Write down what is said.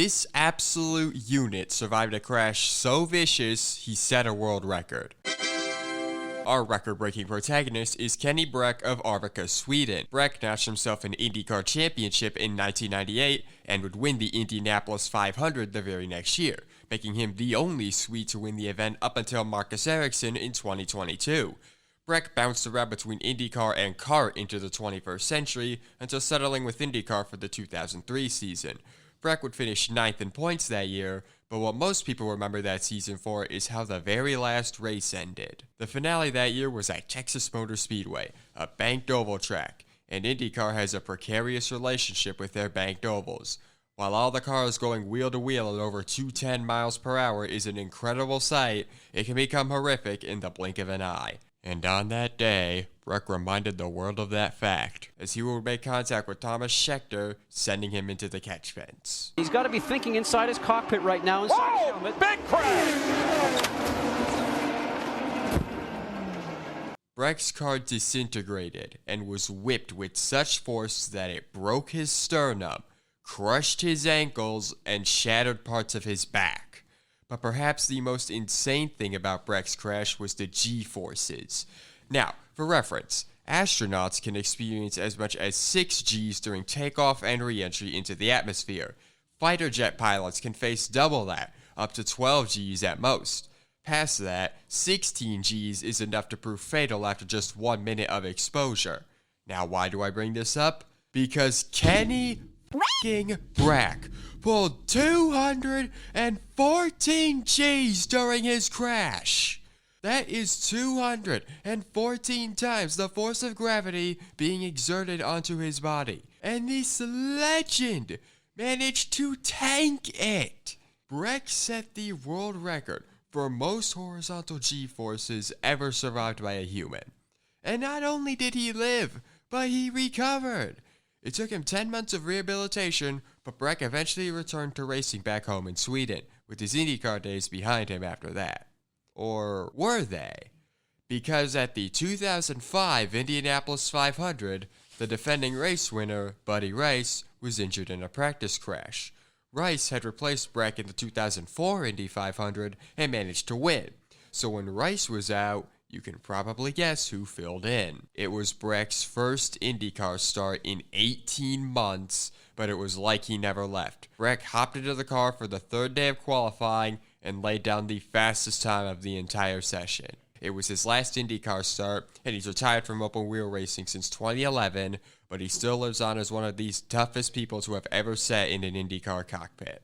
this absolute unit survived a crash so vicious, he set a world record. Our record-breaking protagonist is Kenny Breck of Arvika, Sweden. Breck notched himself an IndyCar championship in 1998 and would win the Indianapolis 500 the very next year, making him the only Swede to win the event up until Marcus Ericsson in 2022. Breck bounced around between IndyCar and kart into the 21st century until settling with IndyCar for the 2003 season. Breck would finish 9th in points that year, but what most people remember that season for is how the very last race ended. The finale that year was at Texas Motor Speedway, a banked oval track, and IndyCar has a precarious relationship with their banked ovals. While all the cars going wheel to wheel at over 210 miles per hour is an incredible sight, it can become horrific in the blink of an eye. And on that day, Breck reminded the world of that fact, as he would make contact with Thomas Scheckter, sending him into the catch fence. He's got to be thinking inside his cockpit right now. Inside his helmet. Big crash! Breck's car disintegrated and was whipped with such force that it broke his sternum, crushed his ankles, and shattered parts of his back. But perhaps the most insane thing about Breck's crash was the G-forces. Now, for reference, astronauts can experience as much as 6 Gs during takeoff and re-entry into the atmosphere. Fighter jet pilots can face double that, up to 12 Gs at most. Past that, 16 Gs is enough to prove fatal after just 1 minute of exposure. Now, why do I bring this up? Because Kenny Brack pulled 214 Gs during his crash. That is 214 times the force of gravity being exerted onto his body. And this legend managed to tank it. Breck set the world record for most horizontal G-forces ever survived by a human. And not only did he live, but he recovered. It took him 10 months of rehabilitation, but Breck eventually returned to racing back home in Sweden, with his IndyCar days behind him after that. Or were they? Because at the 2005 Indianapolis 500, the defending race winner, Buddy Rice, was injured in a practice crash. Rice had replaced Breck in the 2004 Indy 500 and managed to win. So when Rice was out, you can probably guess who filled in. It was Breck's first IndyCar start in 18 months, but it was like he never left. Breck hopped into the car for the 3rd day of qualifying and laid down the fastest time of the entire session. It was his last IndyCar start, and he's retired from open wheel racing since 2011, but he still lives on as one of the toughest people to have ever sat in an IndyCar cockpit.